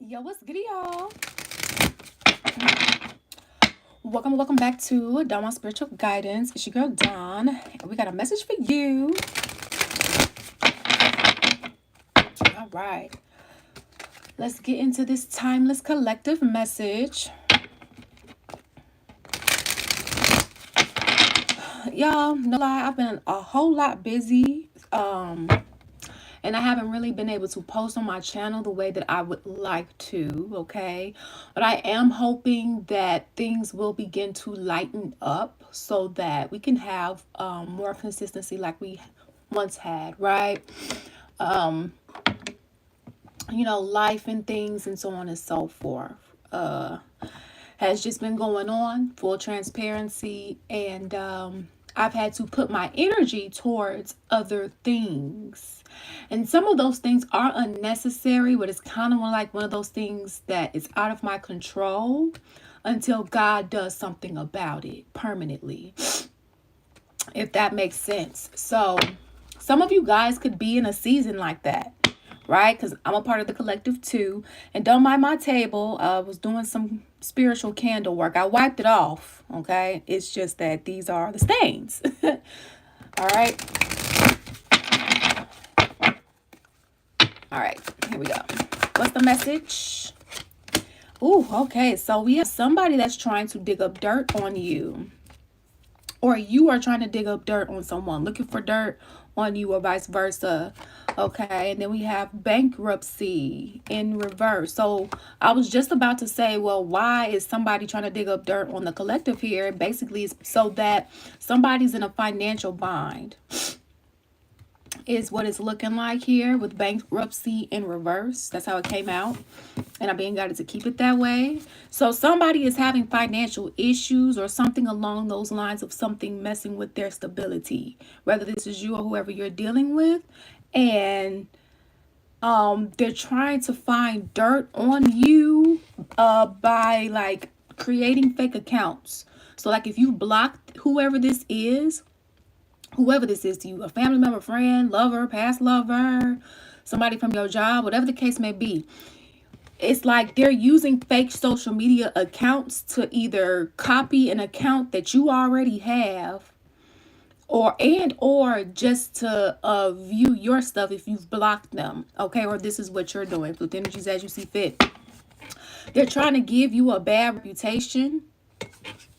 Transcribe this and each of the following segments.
Yo, what's good, y'all? Welcome back to Dawn Spiritual Guidance. It's your girl Dawn. And we got a message for you. All right. Let's get into this timeless collective message. Y'all, no lie, I've been a whole lot busy. And I haven't really been able to post on my channel the way that I would like to, okay? But I am hoping that things will begin to lighten up so that we can have more consistency like we once had, right? Life and things and so on and so forth has just been going on, full transparency, and I've had to put my energy towards other things. And some of those things are unnecessary, but it's kind of like one of those things that is out of my control until God does something about it permanently, if that makes sense. So some of you guys could be in a season like that, right? Because I'm a part of the collective too. And don't mind my table. I was doing some spiritual candle work. I wiped it off, okay? It's just that these are the stains. All right. All right, here we go. What's the message? Ooh, okay. So we have somebody that's trying to dig up dirt on you. Or you are trying to dig up dirt on someone, looking for dirt on you or vice versa. Okay, and then we have bankruptcy in reverse. So I was just about to say, well, why is somebody trying to dig up dirt on the collective here? Basically, it's so that somebody's in a financial bind, is what it's looking like here with bankruptcy in reverse. That's how it came out. And I've been got it to keep it that way. So somebody is having financial issues or something along those lines of something messing with their stability, whether this is you or whoever you're dealing with. And they're trying to find dirt on you by like creating fake accounts. So like if you blocked whoever this is to you, a family member, friend, lover, past lover, somebody from your job, whatever the case may be, it's like they're using fake social media accounts to either copy an account that you already have or just to view your stuff if you've blocked them, okay? Or this is what you're doing with energies as you see fit. They're trying to give you a bad reputation,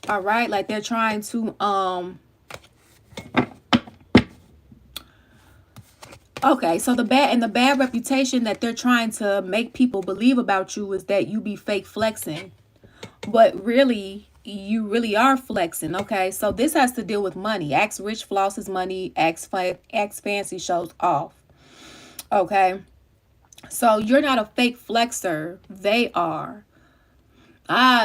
all right? Like they're trying to okay, so the bad reputation that they're trying to make people believe about you is that you be fake flexing. But really, you really are flexing, okay? So this has to deal with money. Axe rich flosses money, axe fancy shows off. Okay? So you're not a fake flexer. They are.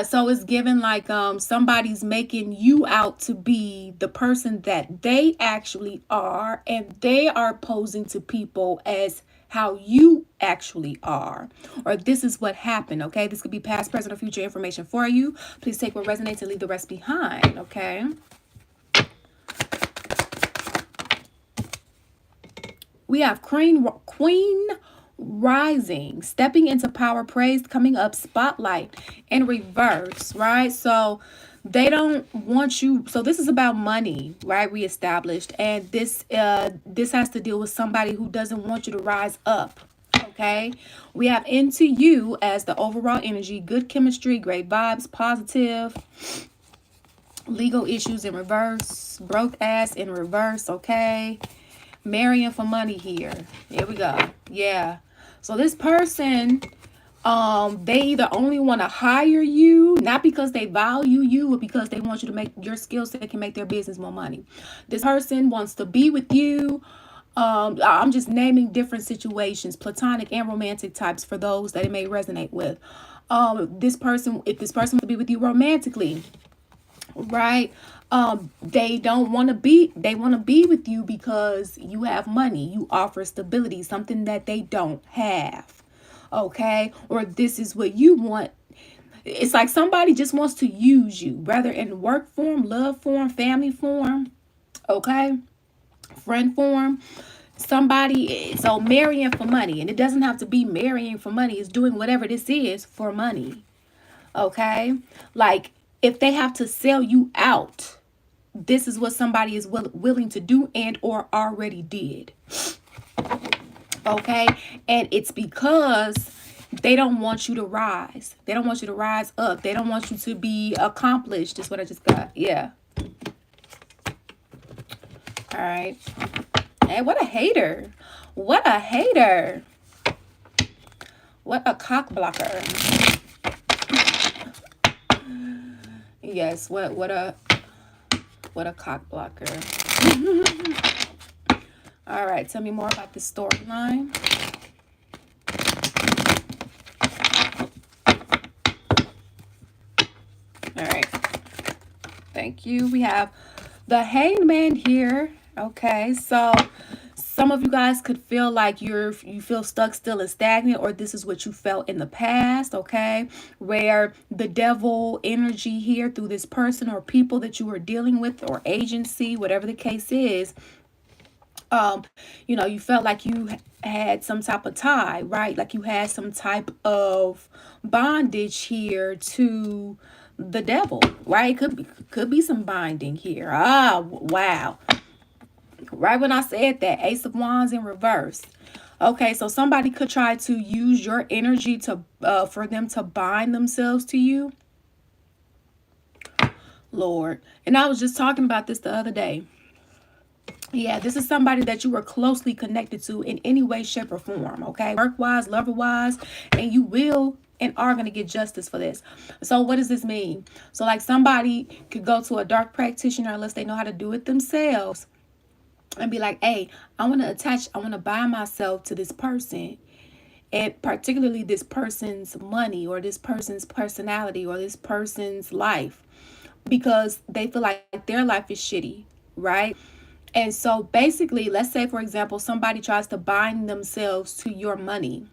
So it's given like somebody's making you out to be the person that they actually are, and they are posing to people as how you actually are, or this is what happened. Okay, this could be past, present, or future information for you. Please take what resonates and leave the rest behind. Okay, we have Queen Rising, stepping into power, praise coming up, spotlight in reverse, right? So they don't want you. So this is about money, right? Reestablished, and this has to deal with somebody who doesn't want you to rise up. Okay, we have into you as the overall energy, good chemistry, great vibes, positive. Legal issues in reverse, broke ass in reverse. Okay, marrying for money here. Here we go. Yeah. So this person, they either only want to hire you, not because they value you, but because they want you to make your skill set can make their business more money. This person wants to be with you. I'm just naming different situations, platonic and romantic types for those that it may resonate with. If this person wants to be with you romantically, right? They want to be with you because you have money, you offer stability, something that they don't have, okay? Or this is what you want. It's like somebody just wants to use you, whether in work form, love form, family form, okay, friend form. Somebody, so marrying for money, and it doesn't have to be marrying for money. It's doing whatever this is for money. Okay? Like, if they have to sell you out, this is what somebody is willing to do and or already did. Okay? And it's because they don't want you to rise. They don't want you to rise up. They don't want you to be accomplished. Is what I just got. Yeah. All right. Hey, what a hater. What a hater. What a cock blocker. Yes, what a cock blocker. All right, tell me more about the storyline. All right. Thank you. We have the Hanged Man here. Okay, so some of you guys could feel like you feel stuck still and stagnant, or this is what you felt in the past, okay? Where the devil energy here through this person or people that you were dealing with or agency, whatever the case is, you felt like you had some type of tie, right? Like you had some type of bondage here to the devil, right? Could be some binding here. Ah, wow. Right when I said that, Ace of Wands in reverse. Okay, so somebody could try to use your energy to for them to bind themselves to you. Lord. And I was just talking about this the other day. Yeah, this is somebody that you were closely connected to in any way, shape, or form. Okay, work-wise, lover-wise, and you will and are going to get justice for this. So what does this mean? So like somebody could go to a dark practitioner unless they know how to do it themselves and be like, hey, I want to bind myself to this person, and particularly this person's money or this person's personality or this person's life, because they feel like their life is shitty, right? And so basically, let's say, for example, somebody tries to bind themselves to your money.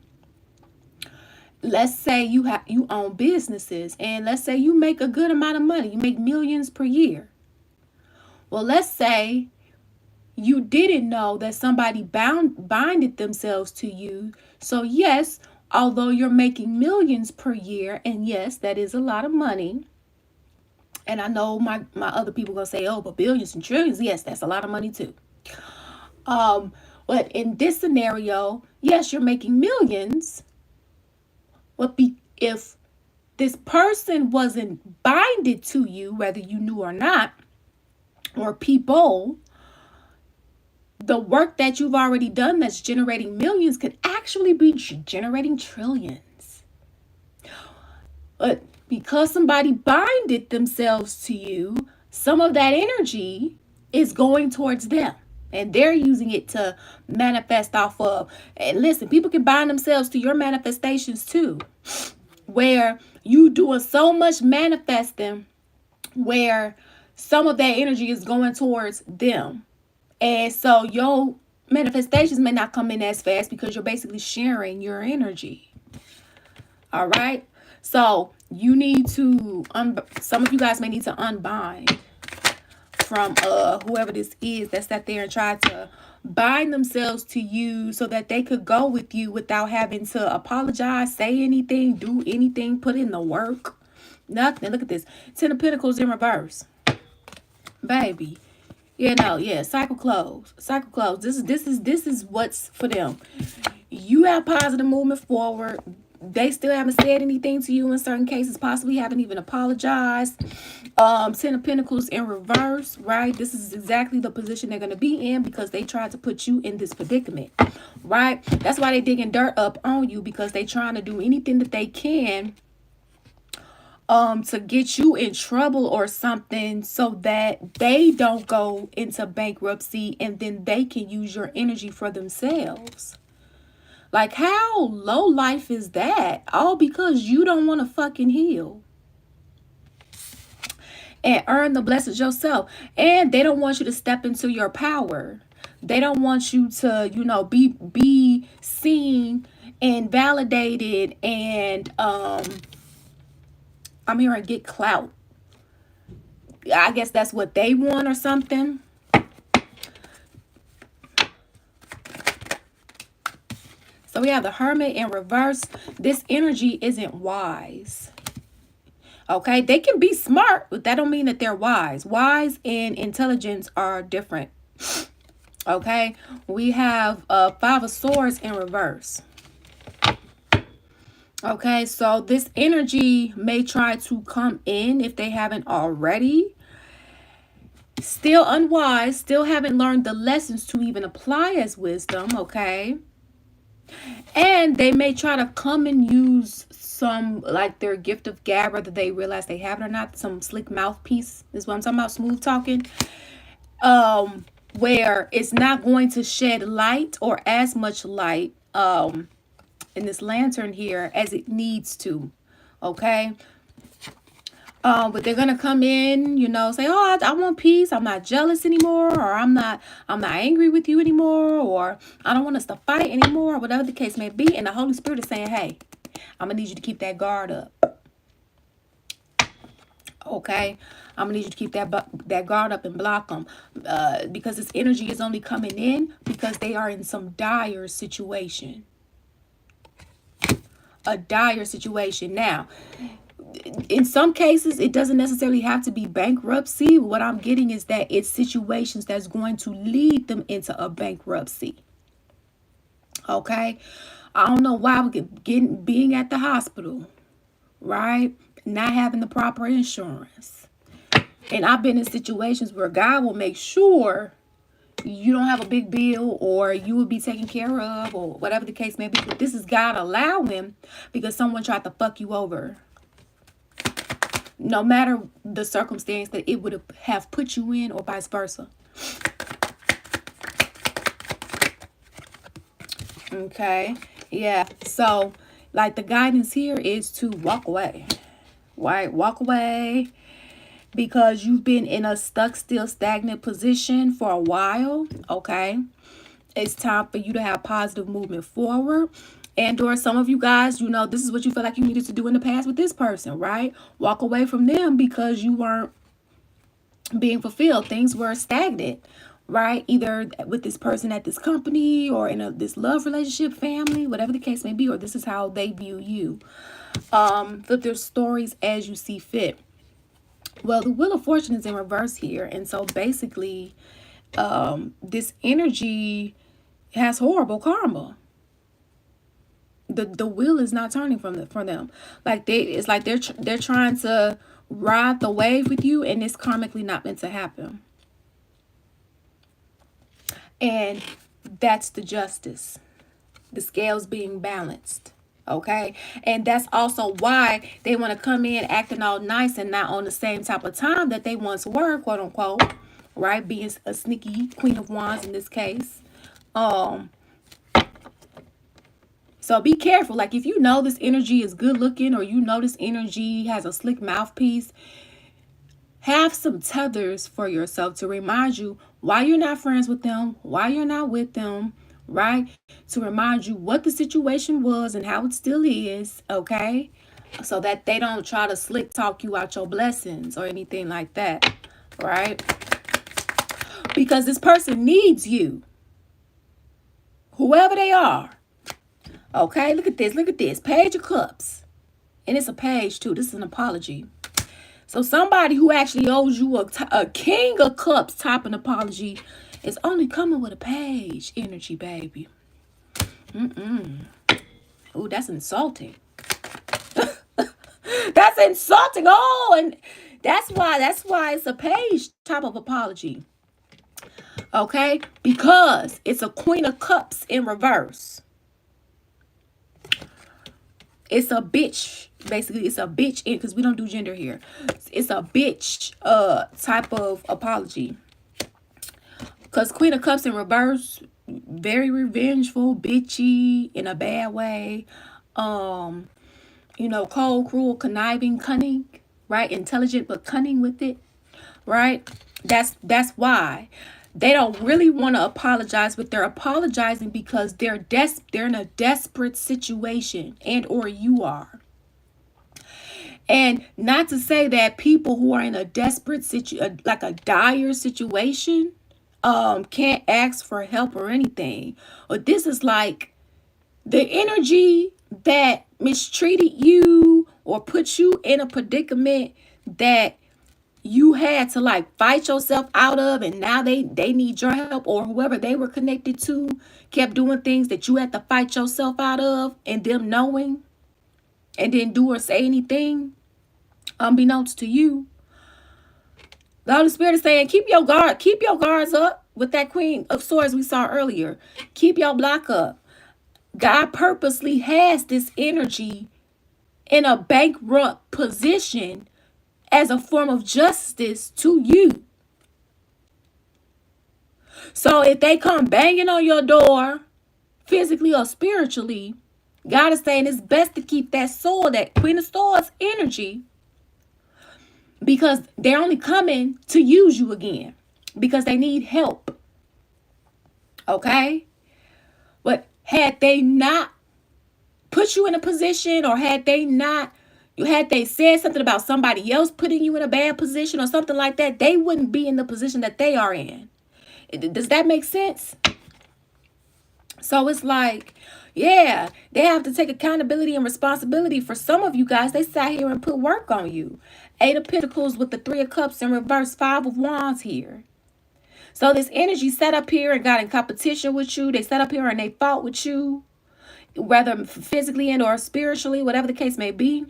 Let's say you own businesses, and let's say you make a good amount of money. You make millions per year. Well, let's say you didn't know that somebody binded themselves to you. So yes, although you're making millions per year, and yes, that is a lot of money. And I know my other people gonna say, oh, but billions and trillions, yes, that's a lot of money too. But in this scenario, yes, you're making millions. But if this person wasn't binded to you, whether you knew or not, or people, the work that you've already done that's generating millions could actually be generating trillions. But because somebody binded themselves to you, some of that energy is going towards them. And they're using it to manifest off of. And listen, people can bind themselves to your manifestations too. Where you doing so much manifesting where some of that energy is going towards them. And so your manifestations may not come in as fast because you're basically sharing your energy. All right. So you need to, some of you guys may need to unbind from whoever this is that sat there and tried to bind themselves to you so that they could go with you without having to apologize, say anything, do anything, put in the work. Nothing. Look at this. 10 of Pentacles in reverse. Baby. Cycle close. Cycle close. This is what's for them. You have positive movement forward. They still haven't said anything to you in certain cases, possibly haven't even apologized. 10 of Pentacles in reverse, right? This is exactly the position they're going to be in because they tried to put you in this predicament, right? That's why they're digging dirt up on you, because they're trying to do anything that they can to get you in trouble or something so that they don't go into bankruptcy and then they can use your energy for themselves. Like, how low life is that? All because you don't want to fucking heal and earn the blessings yourself. And they don't want you to step into your power. They don't want you to, be seen and validated and I'm hearing get clout. I guess that's what they want or something. So we have the Hermit in reverse. This energy isn't wise. Okay, they can be smart, but that don't mean that they're wise. Wise and intelligence are different. Okay, we have Five of Swords in reverse. Okay, so this energy may try to come in if they haven't already. Still unwise, still haven't learned the lessons to even apply as wisdom, okay? And they may try to come and use some, like their gift of gab, whether they realize they have it or not, some slick mouthpiece is what I'm talking about, smooth talking. Where it's not going to shed light or as much light in this lantern here as it needs to, okay? But they're gonna come in, you know, say, "Oh, I want peace. I'm not jealous anymore, or I'm not angry with you anymore, or I don't want us to fight anymore, or whatever the case may be." And the Holy Spirit is saying, "Hey, I'm gonna need you to keep that guard up, okay? I'm gonna need you to keep that guard up and block them, because this energy is only coming in because they are in some dire situation, a dire situation now." In some cases, it doesn't necessarily have to be bankruptcy. What I'm getting is that it's situations that's going to lead them into a bankruptcy. Okay? I don't know why we're being at the hospital, right? Not having the proper insurance. And I've been in situations where God will make sure you don't have a big bill, or you will be taken care of, or whatever the case may be. But this is God allowing because someone tried to fuck you over. No matter the circumstance that it would have put you in, or vice versa. Okay. Yeah. So, like, the guidance here is to walk away. Right? Walk away because you've been in a stuck, still stagnant position for a while. Okay. It's time for you to have positive movement forward. And or some of you guys, you know, this is what you feel like you needed to do in the past with this person, right? Walk away from them because you weren't being fulfilled. Things were stagnant, right? Either with this person at this company, or in this love relationship, family, whatever the case may be, or this is how they view you. Flip their stories as you see fit. Well, the Wheel of Fortune is in reverse here. And so basically, this energy has horrible karma. The wheel is not turning for them. Like it's like they're trying to ride the wave with you, and it's karmically not meant to happen. And that's the justice. The scales being balanced. Okay. And that's also why they want to come in acting all nice and not on the same type of time that they once were, quote unquote. Right? Being a sneaky Queen of Wands in this case. So be careful. Like, if you know this energy is good looking, or you know this energy has a slick mouthpiece, have some tethers for yourself to remind you why you're not friends with them, why you're not with them, right? To remind you what the situation was and how it still is, okay? So that they don't try to slick talk you out your blessings or anything like that, right? Because this person needs you, whoever they are. Okay, look at this. Look at this. Page of Cups. And it's a page, too. This is an apology. So somebody who actually owes you a King of Cups type of apology is only coming with a page energy, baby. Oh, that's insulting. That's insulting. Oh, and that's why it's a page type of apology. Okay? Because it's a Queen of Cups in reverse. It's a bitch. Basically, it's a bitch, because we don't do gender here. It's a bitch type of apology. Because Queen of Cups in reverse, very revengeful, bitchy in a bad way. You know, cold, cruel, conniving, cunning, right? Intelligent but cunning with it, right? That's why. They don't really want to apologize, but they're apologizing because they're in a desperate situation, and or you are. And not to say that people who are in a desperate situation, like a dire situation, can't ask for help or anything. But this is like The energy that mistreated you or put you in a predicament that you had to like fight yourself out of, and now they need your help, or whoever they were connected to kept doing things that you had to fight yourself out of, and them knowing and didn't do or say anything unbeknownst to you. The Holy Spirit is saying, keep your guards up with that Queen of Swords we saw earlier. Keep your block up. God purposely has this energy in a bankrupt position as a form of justice to you. So if they come banging on your door, physically or spiritually, God is saying it's best to keep that sword, that Queen of Swords energy, because they're only coming to use you again because they need help. Okay? But had they not put you in a position, or had they said something about somebody else putting you in a bad position or something like that, they wouldn't be in the position that they are in. Does that make sense? So it's like, yeah, they have to take accountability and responsibility. For some of you guys, they sat here and put work on you. 8 of Pentacles with the 3 of Cups in reverse, 5 of Wands here. So this energy sat up here and got in competition with you. They sat up here and they fought with you, whether physically and or spiritually, whatever the case may be.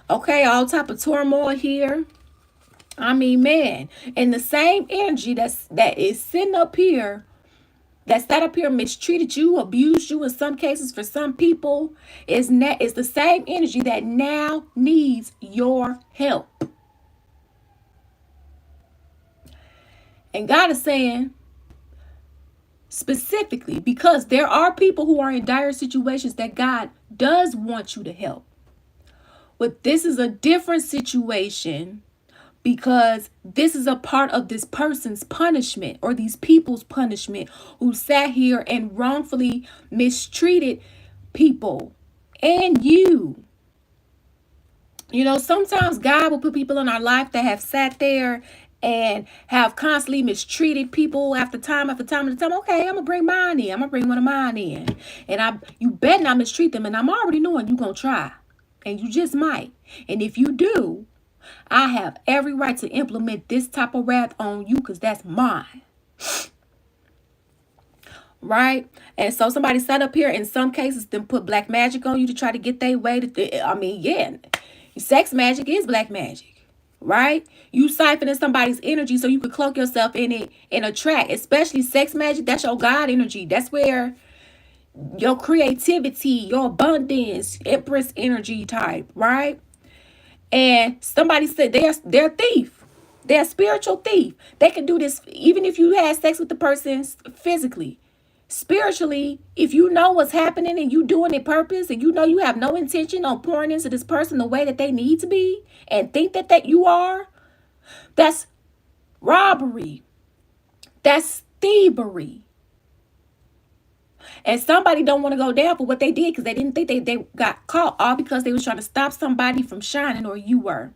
Okay, all type of turmoil here. I mean, man, and the same energy that is sitting up here, that sat up here, mistreated you, abused you in some cases for some people, is the same energy that now needs your help. And God is saying, specifically, because there are people who are in dire situations that God does want you to help. But this is a different situation, because this is a part of this person's punishment, or these people's punishment, who sat here and wrongfully mistreated people and you. You know, sometimes God will put people in our life that have sat there and have constantly mistreated people after time after time after time. Okay, I'm gonna bring mine in. I'm gonna bring one of mine in, and you better not mistreat them. And I'm already knowing you're gonna try, and you just might. And if you do, I have every right to implement this type of wrath on you, because that's mine. Right? And so somebody sat up here, in some cases, then put black magic on you to try to get their way. Yeah, sex magic is black magic. Right? You siphoning somebody's energy so you could cloak yourself in it and attract, especially sex magic. That's your God energy. That's where your creativity, your abundance, Empress energy type, right? And somebody said they're a thief. They're a spiritual thief. They can do this even if you had sex with the person physically. Spiritually, if you know what's happening and you doing it purpose, and you know you have no intention on pouring into this person the way that they need to be, and think that you are, that's robbery. That's thievery. And somebody don't want to go down for what they did because they didn't think they got caught, all because they was trying to stop somebody from shining, or you were.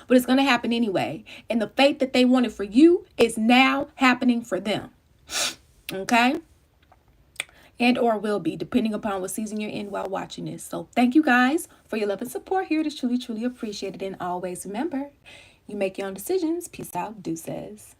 But it's going to happen anyway. And the fate that they wanted for you is now happening for them. Okay? And or will be, depending upon what season you're in while watching this. So thank you guys for your love and support here. It is truly, truly appreciated. And always remember, you make your own decisions. Peace out. Deuces.